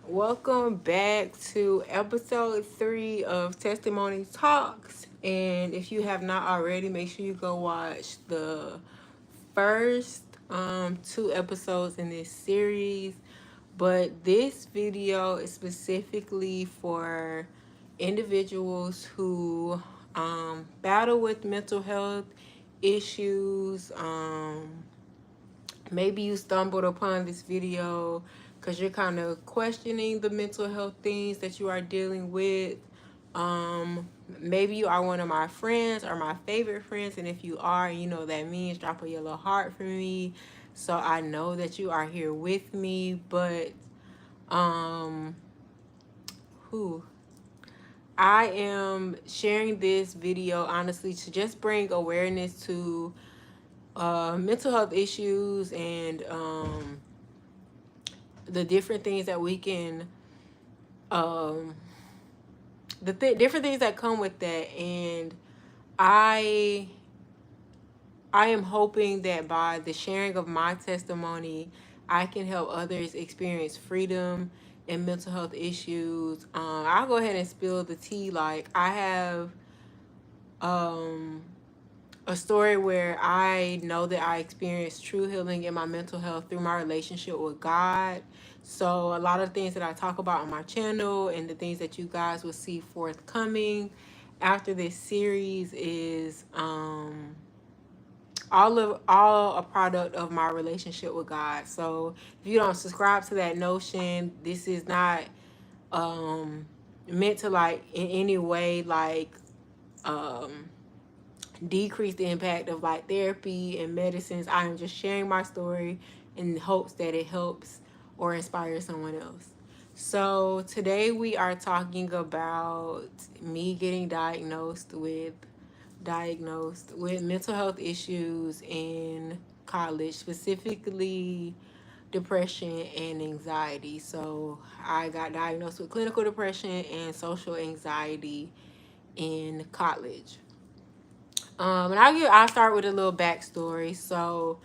Welcome back to episode 3 of Testimony Talks. And if you have not already, make sure you go watch the first two episodes in this series. But this video is specifically for individuals who battle with mental health issues. Maybe you stumbled upon this video because you're kind of questioning the mental health things that you are dealing with. Maybe you are one of my friends or my favorite friends, and if you are, you know that means drop a yellow heart for me so I know that you are here with me. But um who I am sharing this video honestly to just bring awareness to mental health issues and the different things that we can um different things that come with that. And i I am hoping that by the sharing of my testimony I can help others experience freedom in mental health issues. I'll go ahead and spill the tea. Like, I have um a story where I know that I experienced true healing in my mental health through my relationship with God. So a lot of things that I talk about on my channel and the things that you guys will see forthcoming after this series is all a product of my relationship with God. So if you don't subscribe to that notion, this is not um meant to like in any way like um decrease the impact of like therapy and medicines. I am just sharing my story in hopes that it helps or inspires someone else. So today we are talking about me getting diagnosed with mental health issues in college, specifically depression and anxiety. So I got diagnosed with clinical depression and social anxiety in college. And I'll start with a little backstory. So,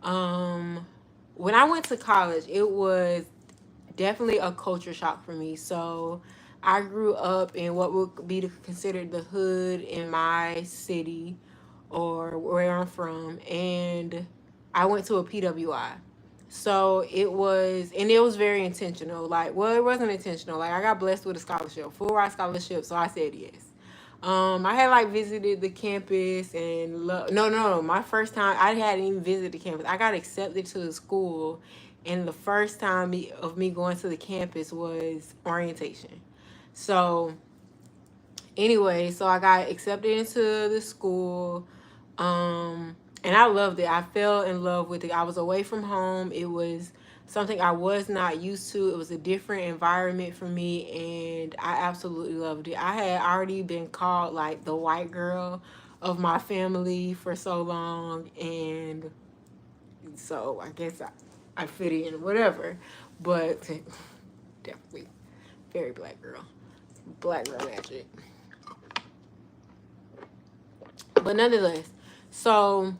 um, when I went to college, it was definitely a culture shock for me. So, I grew up in what would be considered the hood in my city or where I'm from, and I went to a PWI. So it was very intentional. Like, well, it wasn't intentional. Like, I got blessed with a scholarship, full ride scholarship, so I said yes. I had like visited the campus and no. My first time, I hadn't even visited the campus. I got accepted to the school, and the first time of me going to the campus was orientation. So anyway, so I got accepted into the school, and I loved it. I fell in love with it. I was away from home. It was something I was not used to. It was a different environment for me, and I absolutely loved it. I had already been called like the white girl of my family for so long, and so I guess I fit in, whatever. But definitely very black girl magic. But nonetheless, so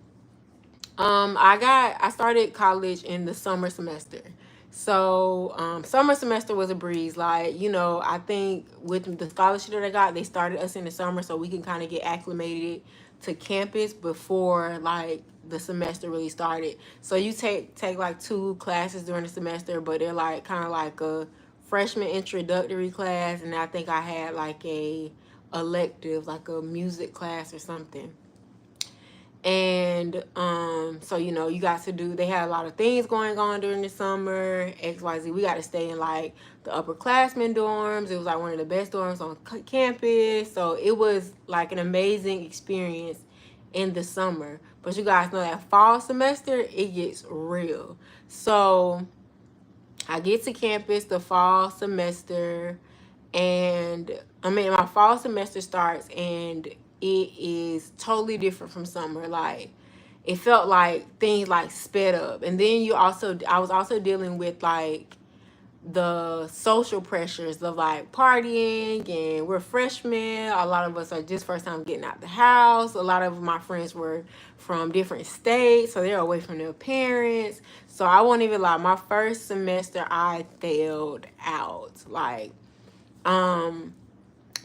I started college in the summer semester. So summer semester was a breeze. Like, I think with the scholarship that I got, they started us in the summer so we can kind of get acclimated to campus before like the semester really started. So you take like 2 classes during the semester, but they're like kind of like a freshman introductory class, and I think I had like a elective, like a music class or something. And so you got to do, they had a lot of things going on during the summer, XYZ. We got to stay in like the upperclassmen dorms. It was like one of the best dorms on campus. So it was like an amazing experience in the summer. But you guys know that fall semester, it gets real. So I get to campus the fall semester, and I mean, my fall semester starts, and it is totally different from summer. Like, it felt like things like sped up. And then I was also dealing with like the social pressures of like partying, and we're freshmen. A lot of us are just first time getting out the house. A lot of my friends were from different states, so they're away from their parents. So I won't even lie, my first semester I failed out. Like,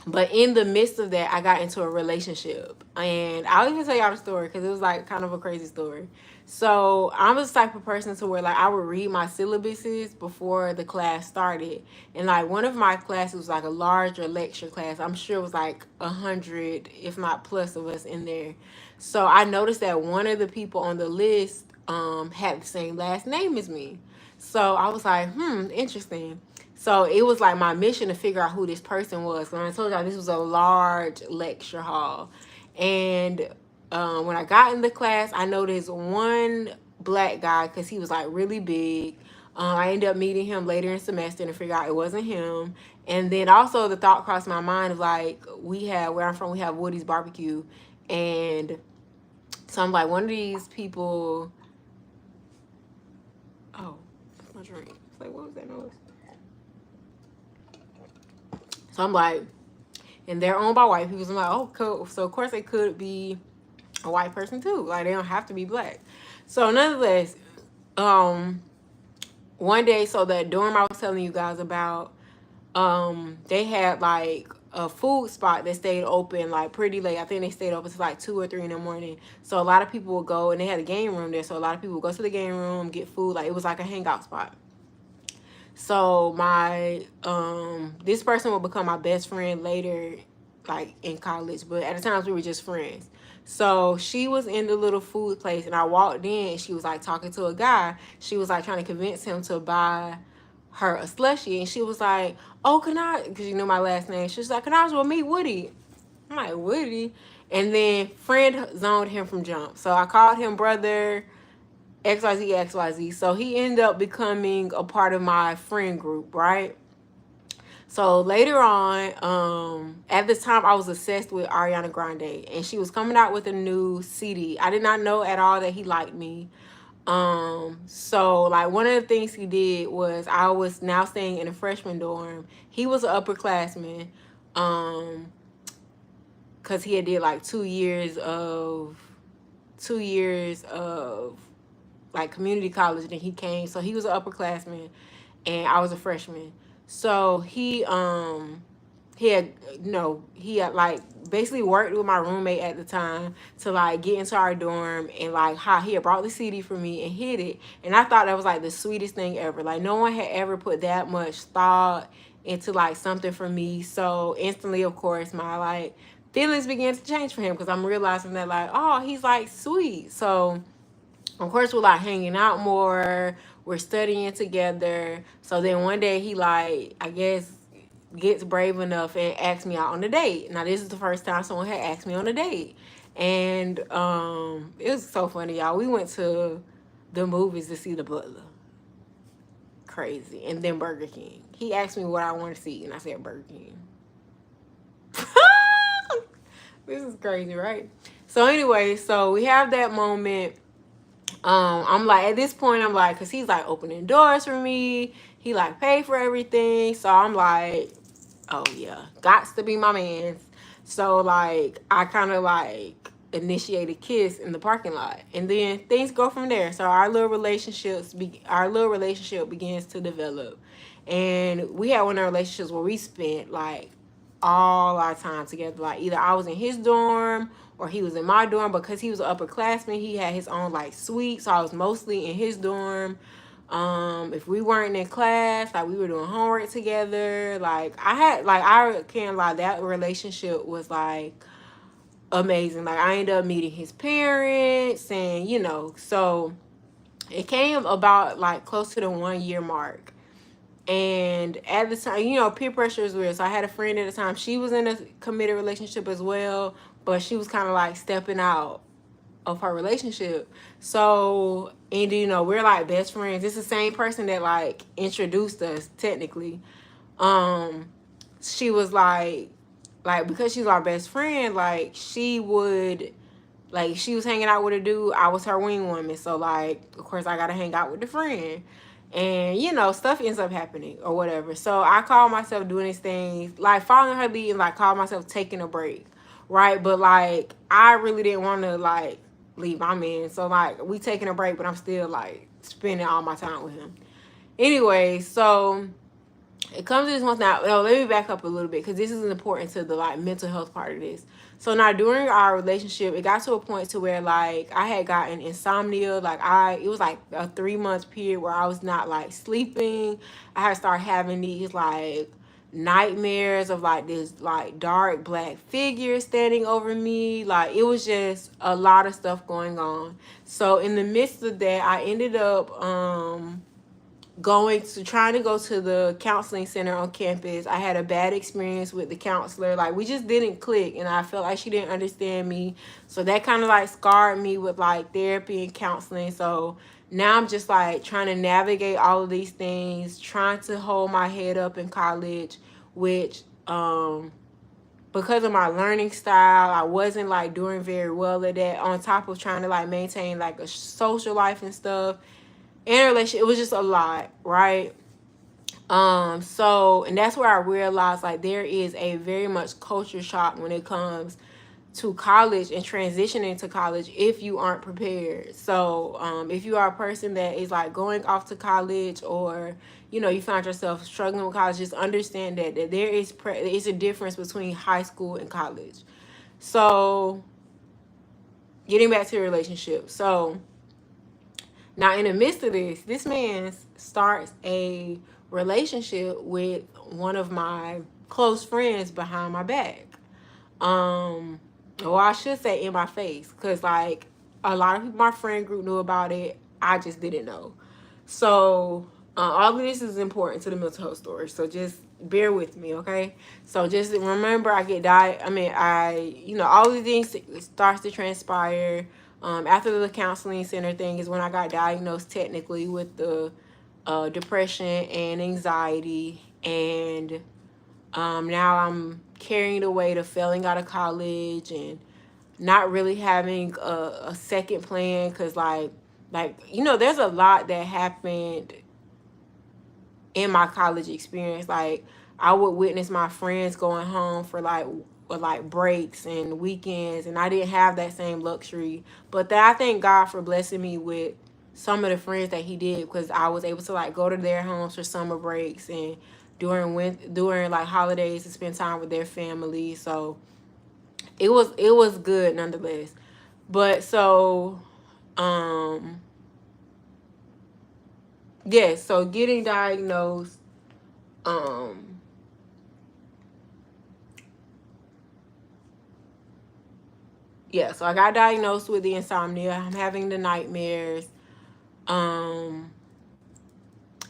but in the midst of that, I got into a relationship. And I'll even tell y'all the story because it was like kind of a crazy story. So I'm the type of person to where like I would read my syllabuses before the class started. And like one of my classes was like a larger lecture class. I'm sure it was like 100, if not plus of us in there. So I noticed that one of the people on the list had the same last name as me. So I was like, interesting. So it was like my mission to figure out who this person was. When I told y'all this was a large lecture hall. And when I got in the class, I noticed one black guy because he was like really big. I ended up meeting him later in semester and figure out it wasn't him. And then also the thought crossed my mind of like, where I'm from, we have Woody's barbecue. And so I'm like, one of these people, oh, that's my drink. It's like, what was that noise? So I'm like, and they're owned by white people. So I'm like, oh, cool. So of course they could be a white person too. Like they don't have to be black. So nonetheless, one day, so that dorm I was telling you guys about, they had like a food spot that stayed open like pretty late. I think they stayed open to like 2 or 3 in the morning. So a lot of people would go, and they had a game room there. So a lot of people would go to the game room, get food. Like it was like a hangout spot. So my this person will become my best friend later, like in college, but at the times we were just friends. So she was in the little food place, and I walked in and she was like talking to a guy. She was like trying to convince him to buy her a slushie, and she was like, oh, can I, because you know my last name, she was like, can I as well meet Woody? I'm like, Woody? And then friend zoned him from jump. So I called him brother XYZ. So he ended up becoming a part of my friend group, right? So later on, at this time I was obsessed with Ariana Grande, and she was coming out with a new CD. I did not know at all that he liked me. So like one of the things he did was, I was now staying in a freshman dorm. He was an upperclassman, because he had did like 2 years of like community college, and then he came. So he was an upperclassman and I was a freshman. So he had like basically worked with my roommate at the time to like get into our dorm, and like how he had brought the CD for me and hid it. And I thought that was like the sweetest thing ever. Like no one had ever put that much thought into like something for me. So instantly, of course, my like feelings began to change for him, because I'm realizing that like, oh, he's like sweet. So of course we're like hanging out more, we're studying together. So then one day he like, I guess, gets brave enough and asks me out on a date. Now this is the first time someone had asked me on a date. And it was so funny, y'all. We went to the movies to see The Butler. Crazy. And then Burger King. He asked me what I want to see, and I said Burger King. This is crazy, right? So anyway, so we have that moment. I'm like, at this point, I'm like, because he's like opening doors for me. He like paid for everything. So I'm like, oh yeah, gots to be my man. So like, I kind of like initiated kiss in the parking lot, and then things go from there. So our little relationship begins to develop, and we had one of the relationships where we spent like all our time together. Like either I was in his dorm or he was in my dorm. Because he was an upperclassman, he had his own like suite, so I was mostly in his dorm. If we weren't in class, like we were doing homework together. Like I can't lie, that relationship was like amazing. Like I ended up meeting his parents, and so it came about like close to the 1 year mark. And at the time, peer pressure is real. So I had a friend at the time. She was in a committed relationship as well, but she was kind of like stepping out of her relationship. So, and we're like best friends. It's the same person that like introduced us technically. She was like because she's our best friend, like she was hanging out with a dude. I was her wing woman. So like, of course I gotta hang out with the friend. And you know, stuff ends up happening or whatever. So I call myself doing these things, like following her lead, and like call myself taking a break, right? But like I really didn't want to like leave my man, so like we taking a break, but I'm still like spending all my time with him. Anyway, so it comes to this one now. No, let me back up a little bit because this is important to the like mental health part of this. So now during our relationship, it got to a point to where like I had gotten insomnia. Like it was like a 3 month period where I was not like sleeping. I had started having these like nightmares of like this like dark black figure standing over me. Like it was just a lot of stuff going on. So in the midst of that, I ended up trying to go to the counseling center on campus. I had a bad experience with the counselor. Like we just didn't click, and I felt like she didn't understand me. So that kind of like scarred me with like therapy and counseling. So now I'm just like trying to navigate all of these things, trying to hold my head up in college, which because of my learning style, I wasn't like doing very well at that, on top of trying to like maintain like a social life and stuff. In a relationship, it was just a lot, right? So, and that's where I realized like there is a very much culture shock when it comes to college and transitioning to college if you aren't prepared. So, if you are a person that is like going off to college, or you know you find yourself struggling with college, just understand that there is a difference between high school and college. So, getting back to the relationship. So, now, in the midst of this man starts a relationship with one of my close friends behind my back. Or I should say in my face, because like a lot of people, my friend group knew about it. I just didn't know. So all of this is important to the mental health story. So just bear with me, okay? So just remember, I get all of these things starts to transpire. After the counseling center thing is when I got diagnosed technically with the depression and anxiety, and now I'm carrying the weight of failing out of college and not really having a second plan, because there's a lot that happened in my college experience. Like I would witness my friends going home for like breaks and weekends, and I didn't have that same luxury. But that I thank God for blessing me with some of the friends that he did, because I was able to like go to their homes for summer breaks and during like holidays to spend time with their family. So it was good nonetheless. But so yeah, so getting diagnosed, so I got diagnosed with the insomnia. I'm having the nightmares. Um,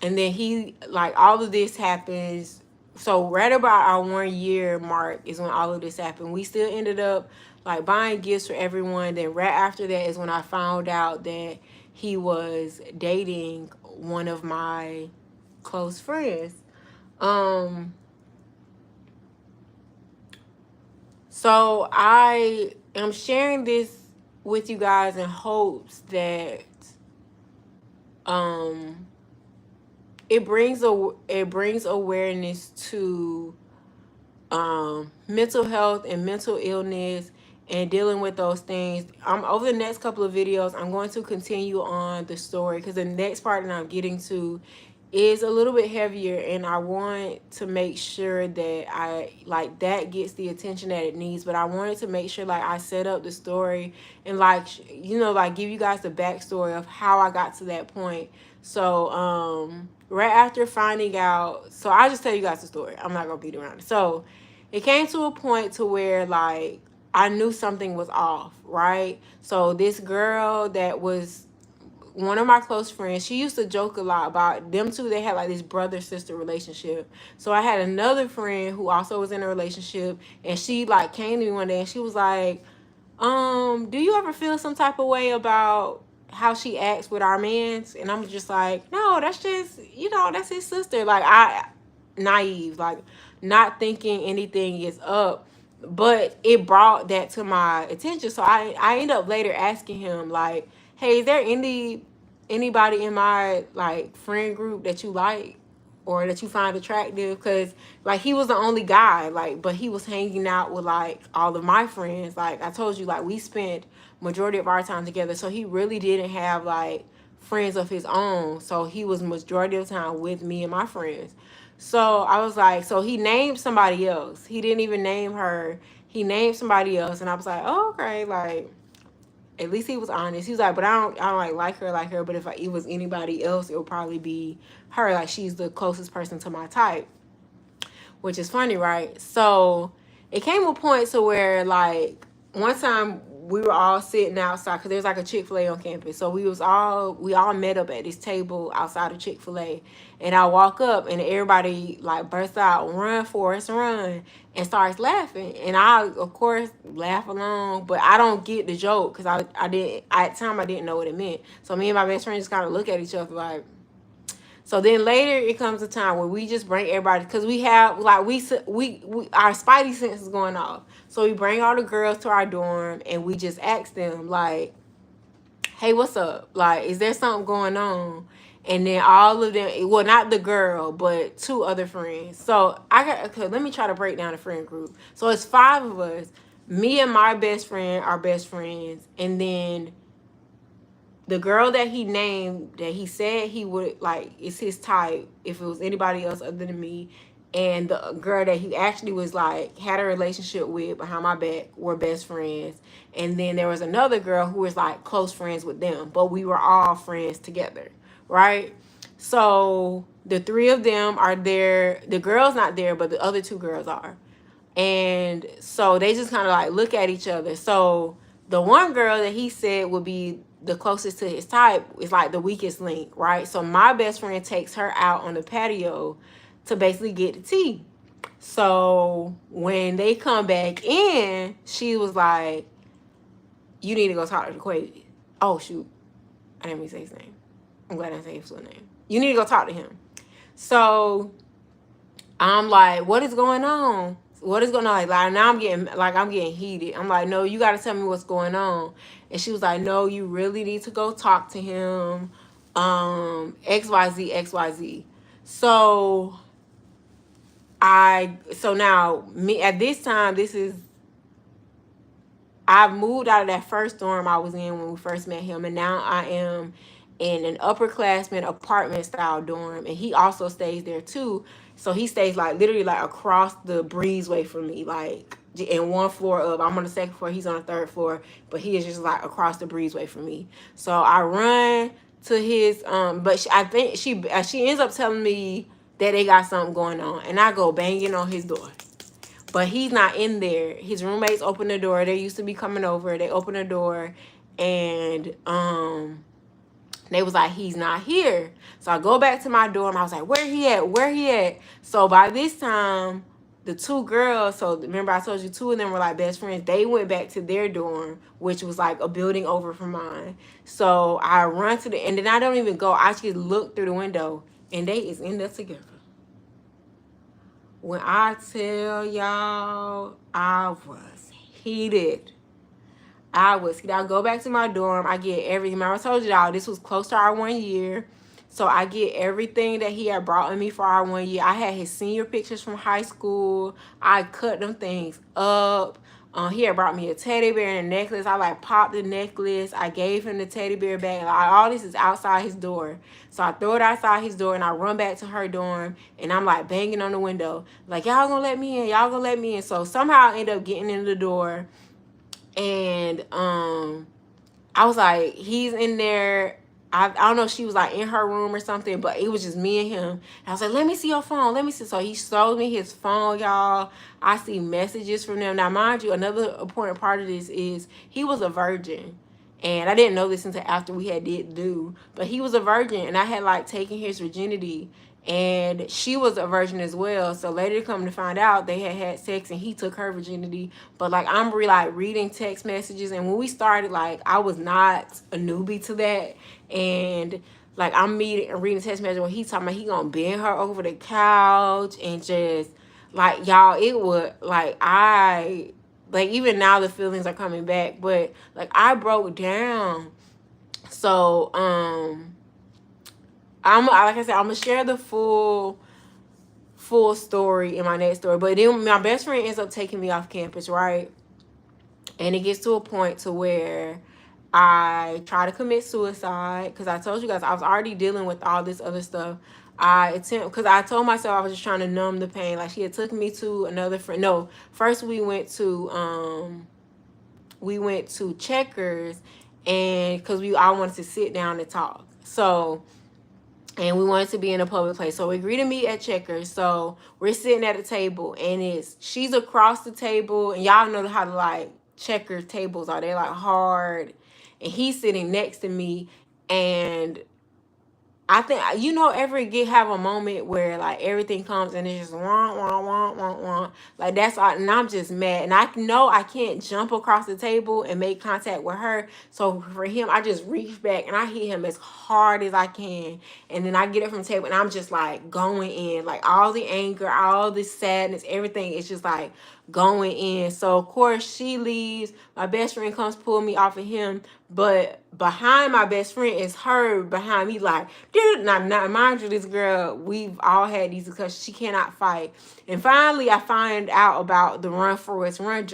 and then all of this happens. So right about our 1 year mark is when all of this happened. We still ended up like buying gifts for everyone. Then right after that is when I found out that he was dating one of my close friends. So I am sharing this with you guys in hopes that it brings awareness to mental health and mental illness and dealing with those things. Over the next couple of videos, I'm going to continue on the story, because the next part that I'm getting to is a little bit heavier, and I want to make sure that that gets the attention that it needs. But I wanted to make sure I set up the story and give you guys the backstory of how I got to that point. So right after finding out, so I'll just tell you guys the story. I'm not gonna beat around it. So it came to a point to where I knew something was off, right? So this girl that was one of my close friends, she used to joke a lot about them two. They had this brother-sister relationship. So I had another friend who also was in a relationship, and she came to me one day and she was like, do you ever feel some type of way about how she acts with our mans? And I'm just like, no, that's just, that's his sister. Naive, not thinking anything is up. But it brought that to my attention. So I end up later asking him, hey, is there any anybody in my like friend group that you like or that you find attractive? Because like he was the only guy, like, but he was hanging out with like all of my friends. Like I told you, like we spent majority of our time together, so he really didn't have like friends of his own. So he was majority of the time with me and my friends. So I was like, so he named somebody else. He didn't even name her. He named somebody else, and I was like, oh, okay, like at least he was honest. He was like, but I don't like her. But if it was anybody else, it would probably be her. Like she's the closest person to my type, which is funny, right? So it came a point to where like one time we were all sitting outside because there's like a Chick-fil-A on campus. So we all met up at this table outside of Chick-fil-A, and I walk up and everybody like bursts out, run Forrest run, and starts laughing, and I of course laugh along, but I don't get the joke because I didn't at the time I didn't know what it meant. So me and my best friend just kind of look at each other like. So then later it comes a time where we just bring everybody because we have like we our spidey sense is going off. So we bring all the girls to our dorm and we just ask them like, "Hey, what's up? Like, is there something going on?" And then all of them, well, not the girl, but two other friends. So okay, let me try to break down the friend group. So it's 5 of us. Me and my best friend are best friends, and then the girl that he named that he said he would like is his type if it was anybody else other than me, and the girl that he actually was like had a relationship with behind my back were best friends, and then there was another girl who was like close friends with them, but we were all friends together, right? So the 3 of them are there. The girl's not there, but the other 2 girls are. And so they just kind of like look at each other. So the one girl that he said would be the closest to his type is like the weakest link, right? So my best friend takes her out on the patio to basically get the tea. So when they come back in, she was like, "You need to go talk to Quavi." Oh shoot, I didn't mean to say his name. I'm glad I didn't say his full name. You need to go talk to him. So I'm like, what is going on? What is going on? Like now I'm getting heated. I'm like, no, you got to tell me what's going on. And she was like, no, you really need to go talk to him. XYZ, XYZ. So now me at this time, I've moved out of that first dorm I was in when we first met him, and now I am in an upperclassman apartment style dorm, and he also stays there too. So he stays like literally like across the breezeway from me, like in one floor up. I'm on the second floor, he's on the third floor, but he is just like across the breezeway from me. So I run to his but I think she ends up telling me that they got something going on, and I go banging on his door. But he's not in there. His roommates open the door. They used to be coming over. They open the door, and they was like, he's not here. So I go back to my dorm. I was like, where he at? Where he at? So by this time, the 2 girls, so remember I told you 2 of them were like best friends. They went back to their dorm, which was like a building over from mine. So I run to and then I don't even go. I just look through the window, and they is in there together. When I tell y'all, I was heated. I go back to my dorm. I get everything. Remember I told y'all this was close to our 1 year. So I get everything that he had brought me for our 1 year. I had his senior pictures from high school. I cut them things up. He had brought me a teddy bear and a necklace. I like popped the necklace. I gave him the teddy bear back. Like, all this is outside his door. So I throw it outside his door and I run back to her dorm, and I'm like banging on the window. Like, y'all gonna let me in? Y'all gonna let me in? So somehow I end up getting in the door, and I was like, he's in there. I don't know if she was like in her room or something, but it was just me and him. And I was like, let me see your phone. Let me see. So he showed me his phone, y'all. I see messages from them. Now, mind you, another important part of this is he was a virgin. And I didn't know this until after we had did do. But he was a virgin, and I had like taken his virginity. And she was a virgin as well. So later come to find out they had sex and he took her virginity. But like I'm like reading text messages, and when we started, like I was not a newbie to that. And like I'm reading text messages when he's talking about he gonna bend her over the couch, and just like y'all, it would like even now the feelings are coming back, but like I broke down. So I'm like I said, I'm gonna share the full story in my next story. But then my best friend ends up taking me off campus, right? And it gets to a point to where I try to commit suicide, because I told you guys I was already dealing with all this other stuff. Because I told myself I was just trying to numb the pain. Like, she had took me to another friend. No, first we went to Checkers, and because we all wanted to sit down and talk. So, and we wanted to be in a public place. So we agreed to meet at Checkers. So we're sitting at a table, and she's across the table, and y'all know how to, like, Checkers tables are. They like hard, and he's sitting next to me. And I think, ever have a moment where, like, everything comes and it's just wah wah wah wah wah, like, that's all, and I'm just mad, and I know I can't jump across the table and make contact with her. So for him, I just reach back and I hit him as hard as I can, and then I get up from the table and I'm just like going in, like, all the anger, all the sadness, everything is just like going in. So of course she leaves. My best friend comes pull me off of him, but behind my best friend is her behind me, like, dude. Now mind you, this girl, we've all had these because she cannot fight. And finally I find out about the run Forrest run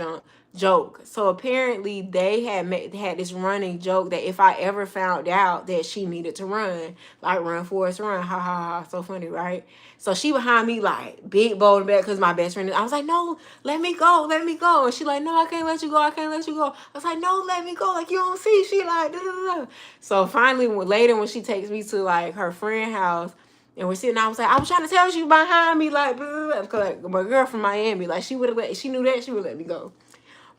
joke. So apparently they had this running joke that if I ever found out that she needed to run, like, run Forrest run, ha ha ha, so funny, right? So she behind me, like, big bold back, because my best friend, I was like, no, let me go, let me go. And she like, no, I can't let you go, I can't let you go. I was like, no, let me go, like, you don't see. She like, da, da, da. So finally, later, when she takes me to, like, her friend house, and we're sitting, I was like, I was trying to tell you behind me, like, because, like, my girl from Miami, like, she knew that she would let me go.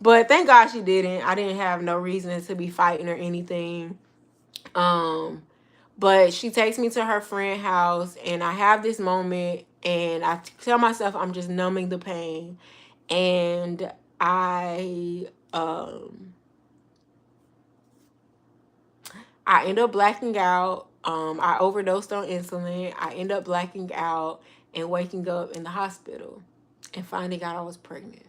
But thank God she didn't. I didn't have no reason to be fighting or anything. But she takes me to her friend house, and I have this moment, and I tell myself I'm just numbing the pain. And I end up blacking out. I overdosed on insulin. I end up blacking out and waking up in the hospital and finding out I was pregnant.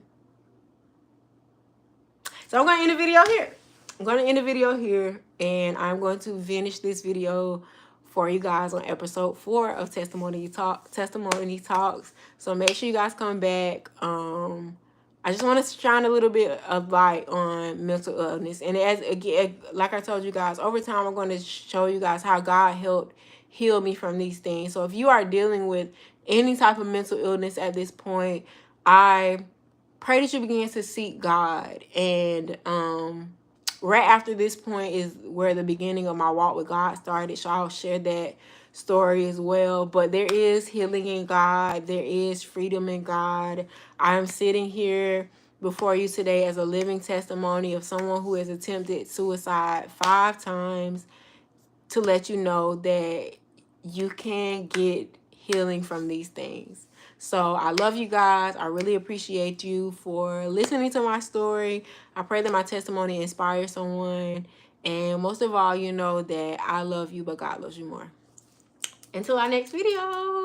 So I'm going to end the video here. And I'm going to finish this video for you guys on episode 4 of Testimony Talks. So make sure you guys come back. I just want to shine a little bit of light on mental illness. And as again, like I told you guys, over time I'm going to show you guys how God helped heal me from these things. So if you are dealing with any type of mental illness at this point, I pray that you begin to seek God. And right after this point is where the beginning of my walk with God started. So I'll share that story as well. But there is healing in God. There is freedom in God. I'm sitting here before you today as a living testimony of someone who has attempted suicide 5 times, to let you know that you can get healing from these things. So I love you guys. I really appreciate you for listening to my story. I pray that my testimony inspires someone. And most of all, you know that I love you, but God loves you more. Until our next video.